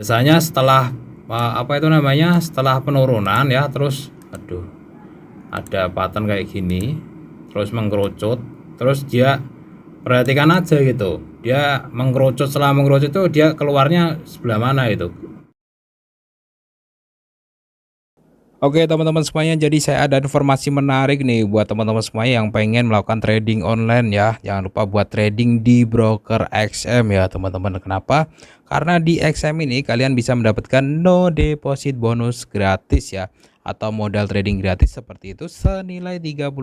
Misalnya setelah apa itu namanya, setelah penurunan ya, terus aduh, ada pattern kayak gini, terus mengkerucut, terus dia perhatikan aja gitu, dia mengkerucut, setelah mengkerucut itu dia keluarnya sebelah mana itu. Oke teman-teman semuanya, jadi saya ada informasi menarik nih buat teman-teman semuanya yang pengen melakukan trading online ya. Jangan lupa buat trading di broker XM ya teman-teman. Kenapa? Karena di XM ini kalian bisa mendapatkan no deposit bonus gratis ya, atau modal trading gratis seperti itu senilai $30.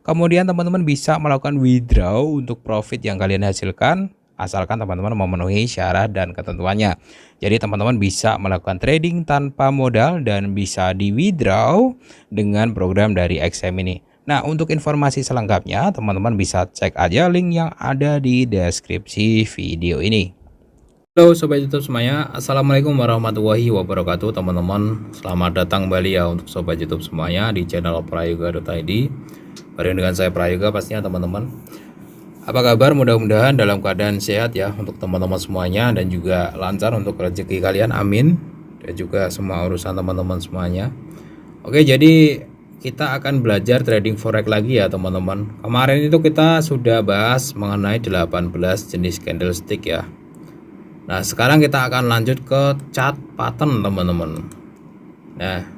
Kemudian teman-teman bisa melakukan withdraw untuk profit yang kalian hasilkan, asalkan teman-teman memenuhi syarat dan ketentuannya. Jadi teman-teman bisa melakukan trading tanpa modal dan bisa di withdraw dengan program dari XM ini. Nah, untuk informasi selengkapnya teman-teman bisa cek aja link yang ada di deskripsi video ini. Halo Sobat YouTube semuanya, Assalamualaikum warahmatullahi wabarakatuh teman-teman. Selamat datang kembali ya untuk Sobat YouTube semuanya di channel prayoga.id. Bareng dengan saya Prayoga pastinya teman-teman. Apa kabar? Mudah-mudahan dalam keadaan sehat ya untuk teman-teman semuanya, dan juga lancar untuk rezeki kalian, amin. Dan juga semua urusan teman-teman semuanya. Oke, jadi kita akan belajar trading forex lagi ya teman-teman. Kemarin itu kita sudah bahas mengenai 18 jenis candlestick ya. Nah, sekarang kita akan lanjut ke chart pattern teman-teman. Nah,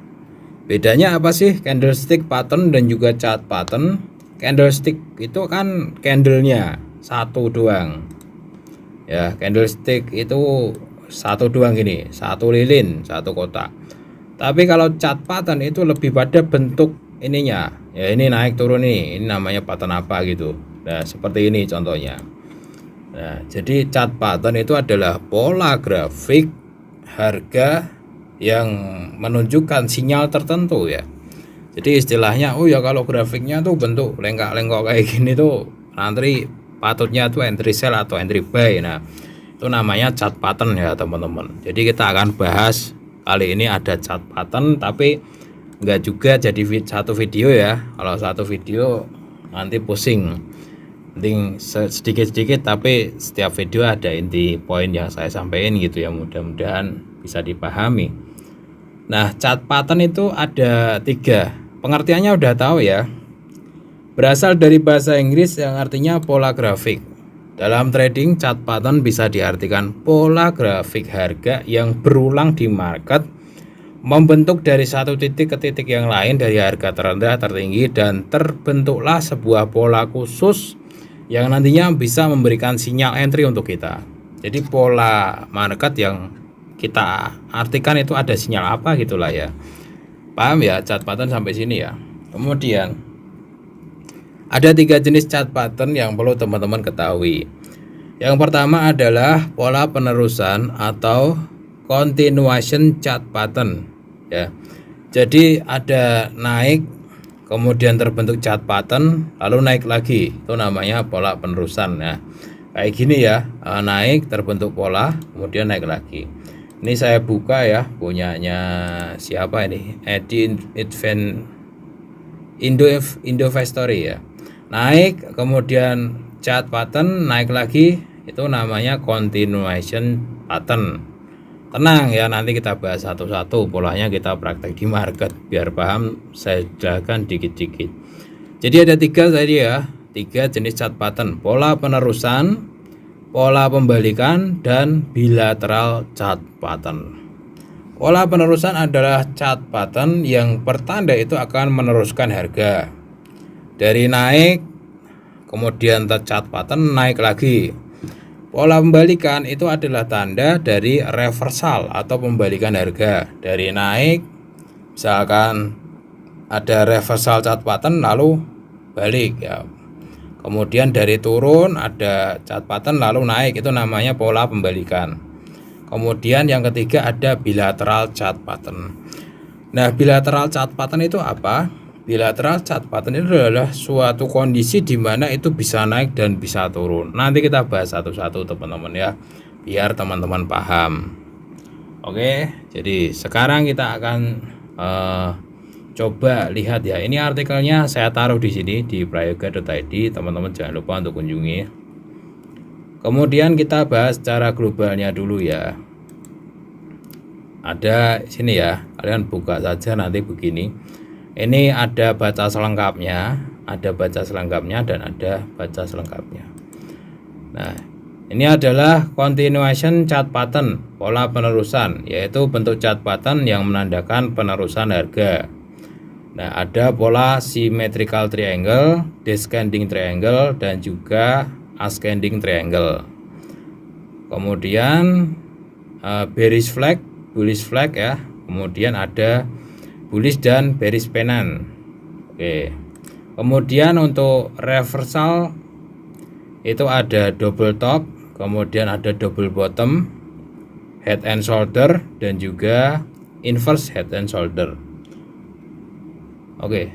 bedanya apa sih candlestick pattern dan juga chart pattern? Candlestick itu kan candlenya satu doang ya, candlestick itu satu doang gini, satu lilin, satu kotak. Tapi kalau chart pattern itu lebih pada bentuk ininya ya, ini naik turun nih, ini namanya pattern apa gitu. Nah, seperti ini contohnya. Nah, jadi chart pattern itu adalah pola grafik harga yang menunjukkan sinyal tertentu ya. Jadi istilahnya, oh ya kalau grafiknya tuh bentuk lengkak-lengkok kayak gini tuh nanti patutnya tuh entry sell atau entry buy. Nah, itu namanya chart pattern ya teman-teman. Jadi kita akan bahas kali ini ada chart pattern, tapi enggak juga jadi satu video ya. Kalau satu video nanti pusing. Penting sedikit-sedikit, tapi setiap video ada inti poin yang saya sampaikan gitu ya, mudah-mudahan bisa dipahami. Nah, chart pattern itu ada 3. Pengertiannya udah tahu ya. Berasal dari bahasa Inggris yang artinya pola grafik. Dalam trading, chart pattern bisa diartikan pola grafik harga yang berulang di market, membentuk dari satu titik ke titik yang lain dari harga terendah tertinggi, dan terbentuklah sebuah pola khusus yang nantinya bisa memberikan sinyal entry untuk kita. Jadi pola market yang kita artikan itu ada sinyal apa gitulah ya. Paham ya chart pattern sampai sini ya. Kemudian ada 3 jenis chart pattern yang perlu teman-teman ketahui. Yang pertama adalah pola penerusan atau continuation chart pattern ya. Jadi ada naik, kemudian terbentuk chart pattern, lalu naik lagi, itu namanya pola penerusan ya. Kayak gini ya, naik terbentuk pola, kemudian naik lagi. Ini saya buka ya, punyanya siapa ini? Edi Investory ya. Naik, kemudian chart pattern, naik lagi, itu namanya continuation pattern. Tenang ya, nanti kita bahas satu-satu polanya, kita praktek di market biar paham. Saya jelaskan dikit-dikit. Jadi ada 3 tadi ya, 3 jenis chart pattern: pola penerusan, pola pembalikan, dan bilateral chart pattern. Pola penerusan adalah chart pattern yang pertanda itu akan meneruskan harga dari naik, kemudian chart pattern naik lagi. Pola pembalikan itu adalah tanda dari reversal atau pembalikan harga dari naik, misalkan ada reversal chart pattern lalu balik ya. Kemudian dari turun ada chart pattern lalu naik, itu namanya pola pembalikan. Kemudian yang ketiga ada bilateral chart pattern. Nah, bilateral chart pattern itu apa? Bilateral chart pattern itu adalah suatu kondisi di mana itu bisa naik dan bisa turun. Nanti kita bahas satu-satu teman-teman ya, biar teman-teman paham. Oke, jadi sekarang kita akan coba lihat ya. Ini artikelnya saya taruh di sini di prayoga.id, teman-teman jangan lupa untuk kunjungi. Kemudian kita bahas secara globalnya dulu ya. ada sini ya, kalian buka saja nanti begini. Ini ada baca selengkapnya, dan ada baca selengkapnya. Nah, ini adalah continuation chart pattern, pola penerusan, yaitu bentuk chart pattern yang menandakan penerusan harga. Nah, ada pola symmetrical triangle, descending triangle, dan juga ascending triangle. Kemudian bearish flag, bullish flag ya. Kemudian ada bullish dan bearish pennant. Oke. Kemudian untuk reversal itu ada double top, kemudian ada double bottom, head and shoulder, dan juga inverse head and shoulder. Oke.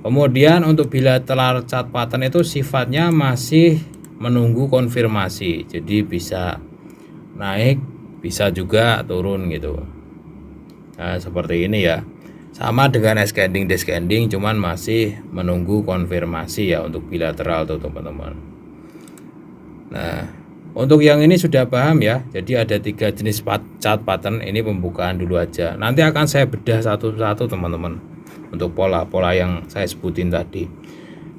Kemudian untuk bilateral chart pattern itu sifatnya masih menunggu konfirmasi. Jadi bisa naik, bisa juga turun gitu. Nah, seperti ini ya. Sama dengan ascending descending, cuman masih menunggu konfirmasi ya untuk bilateral tuh teman-teman. Nah, untuk yang ini sudah paham ya. Jadi ada 3 jenis chart pattern. Ini pembukaan dulu aja. Nanti akan saya bedah satu-satu teman-teman. Untuk pola-pola yang saya sebutin tadi.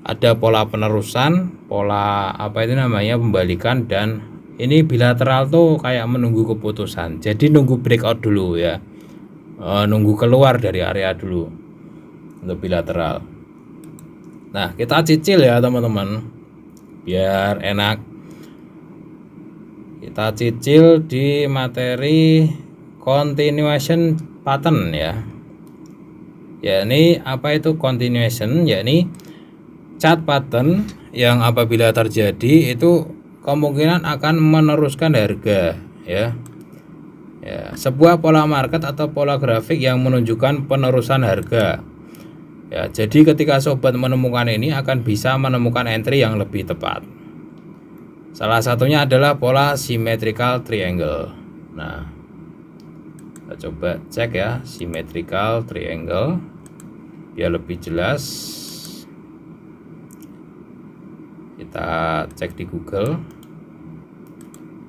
Ada pola penerusan, pola apa itu namanya pembalikan, dan ini bilateral tuh kayak menunggu keputusan. Jadi nunggu breakout dulu ya. Nunggu keluar dari area dulu untuk bilateral. Nah, kita cicil ya teman-teman biar enak. Kita cicil di materi continuation pattern ya. Ya, ini apa itu continuation? Ya, ini chart pattern yang apabila terjadi itu kemungkinan akan meneruskan harga ya. Ya, sebuah pola market atau pola grafik yang menunjukkan penerusan harga. Ya, jadi ketika sobat menemukan ini akan bisa menemukan entry yang lebih tepat. Salah satunya adalah pola symmetrical triangle. Nah, kita coba cek ya symmetrical triangle biar lebih jelas. Kita cek di Google.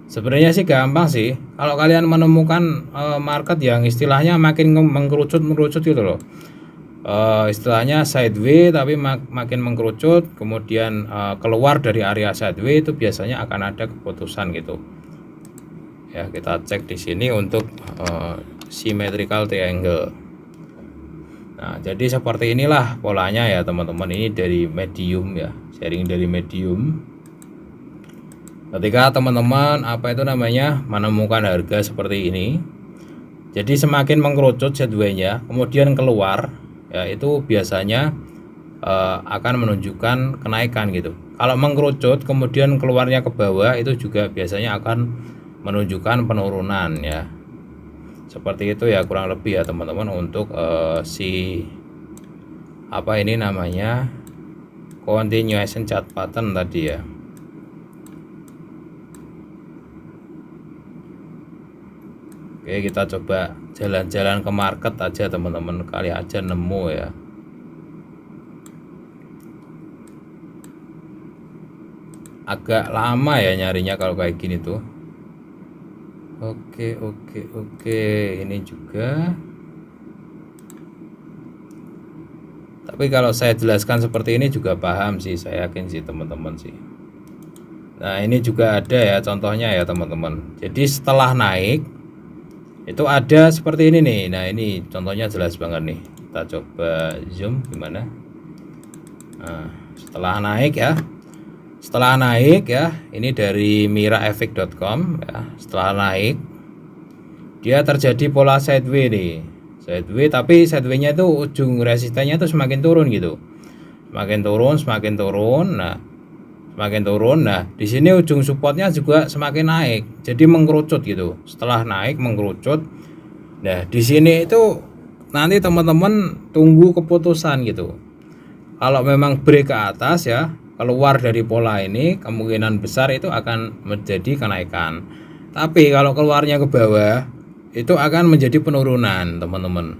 Sebenarnya sih gampang sih. Kalau kalian menemukan market yang istilahnya makin mengkerucut gitu loh. Istilahnya sideways tapi makin mengkerucut, kemudian keluar dari area sideways, itu biasanya akan ada keputusan gitu. Ya, kita cek di sini untuk symmetrical triangle. Nah, jadi seperti inilah polanya ya teman-teman. Ini dari medium ya, sharing dari medium. Ketika teman-teman menemukan harga seperti ini, jadi semakin mengkerucut sideways-nya kemudian keluar ya, itu biasanya akan menunjukkan kenaikan gitu. Kalau mengkerucut kemudian keluarnya ke bawah, itu juga biasanya akan menunjukkan penurunan ya. Seperti itu ya kurang lebih ya teman-teman untuk continuation chart pattern tadi ya. Oke, kita coba jalan-jalan ke market aja teman-teman, kali aja nemu ya. Agak lama ya nyarinya kalau kayak gini tuh. Oke, ini juga. Tapi kalau saya jelaskan seperti ini juga paham sih, saya yakin sih teman-teman sih. Nah, ini juga ada ya contohnya ya teman-teman. Jadi setelah naik itu ada seperti ini nih. Nah, ini contohnya jelas banget nih. Kita coba zoom gimana. Nah, setelah naik ya, ini dari miraefek.com ya. Setelah naik dia terjadi pola sideways nih. Sideways, tapi sideways-nya itu ujung resistennya itu semakin turun gitu. Semakin turun. Nah, semakin turun. Nah, di sini ujung supportnya juga semakin naik. Jadi mengkerucut gitu. Setelah naik mengkerucut. Nah, di sini itu nanti teman-teman tunggu keputusan gitu. Kalau memang break ke atas ya, keluar dari pola ini, kemungkinan besar itu akan menjadi kenaikan. Tapi kalau keluarnya ke bawah, itu akan menjadi penurunan, teman-teman.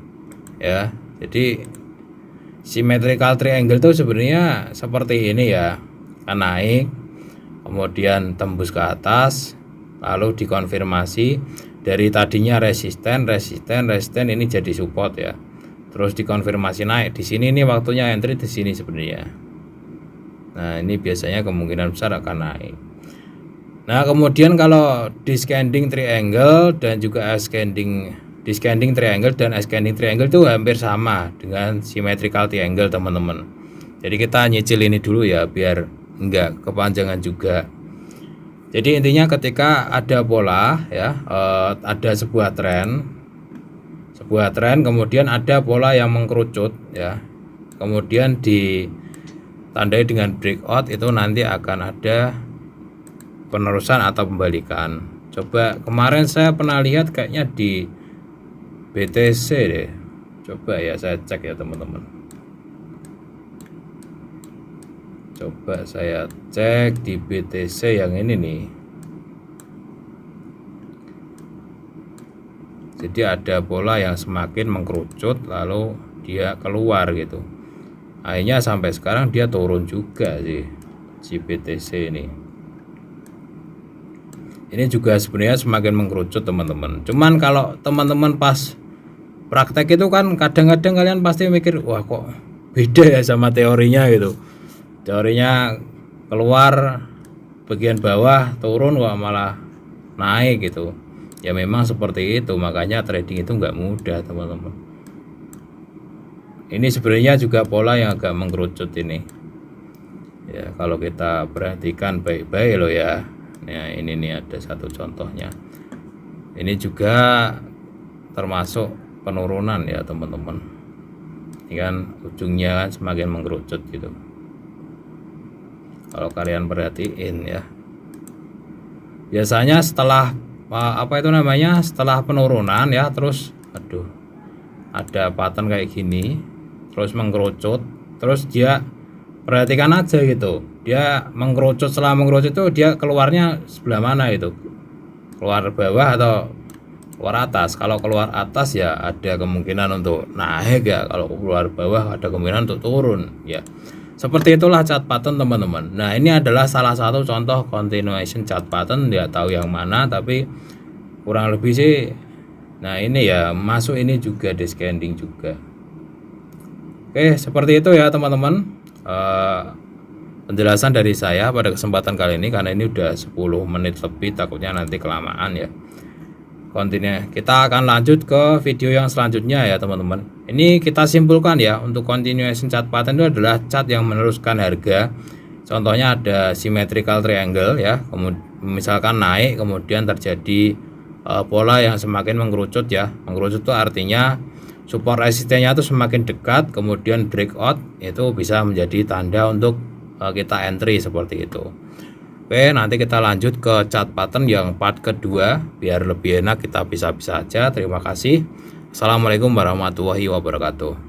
Ya. Jadi symmetrical triangle itu sebenarnya seperti ini ya. Naik, kemudian tembus ke atas, lalu dikonfirmasi, dari tadinya resisten ini jadi support ya, terus dikonfirmasi naik di sini. Ini waktunya entry di sini sebenarnya. Nah ini biasanya kemungkinan besar akan naik. Nah kemudian kalau descending triangle dan juga descending triangle dan ascending triangle itu hampir sama dengan symmetrical triangle teman-teman. Jadi kita nyicil ini dulu ya biar enggak kepanjangan juga. Jadi intinya ketika ada pola ya, ada sebuah tren kemudian ada pola yang mengkerucut ya, kemudian ditandai dengan breakout, itu nanti akan ada penerusan atau pembalikan. Coba kemarin saya pernah lihat kayaknya di BTC deh, coba ya saya cek ya teman-teman. Coba saya cek di BTC yang ini nih. Jadi ada pola yang semakin mengkerucut lalu dia keluar gitu. Akhirnya sampai sekarang dia turun juga sih si BTC ini. Ini juga sebenarnya semakin mengkerucut teman-teman. Cuman kalau teman-teman pas praktek itu kan kadang-kadang kalian pasti mikir, wah kok beda ya sama teorinya gitu. Teorinya keluar bagian bawah turun, wah malah naik gitu. Ya memang seperti itu, makanya trading itu nggak mudah teman-teman. Ini sebenarnya juga pola yang agak mengkerucut ini. Ya kalau kita perhatikan baik-baik loh ya. Nah ini nih ada satu contohnya. Ini juga termasuk penurunan ya teman-teman. Ini kan ujungnya kan semakin mengkerucut gitu. Kalau kalian perhatiin ya, biasanya setelah setelah penurunan ya, terus ada pattern kayak gini, terus mengkerucut, terus dia perhatikan aja gitu, dia mengkerucut, setelah mengkerucut itu dia keluarnya sebelah mana itu, keluar bawah atau keluar atas. Kalau keluar atas ya ada kemungkinan untuk naik ya, kalau keluar bawah ada kemungkinan untuk turun ya. Seperti itulah chart pattern teman-teman. Nah ini adalah salah satu contoh continuation chart pattern, nggak tahu yang mana tapi kurang lebih sih. Nah ini ya masuk, ini juga descending juga. Oke seperti itu ya teman-teman, penjelasan dari saya pada kesempatan kali ini, karena ini udah 10 menit lebih, takutnya nanti kelamaan ya. Kita akan lanjut ke video yang selanjutnya ya teman-teman. Ini kita simpulkan ya, untuk continuation chart pattern itu adalah chart yang meneruskan harga. Contohnya ada symmetrical triangle ya, misalkan naik kemudian terjadi pola yang semakin mengkerucut ya. Mengkerucut itu artinya support resistennya itu semakin dekat, kemudian breakout, itu bisa menjadi tanda untuk kita entry seperti itu. Oke, nanti kita lanjut ke chart pattern yang part kedua biar lebih enak kita bisa-bisa aja. Terima kasih. Assalamualaikum warahmatullahi wabarakatuh.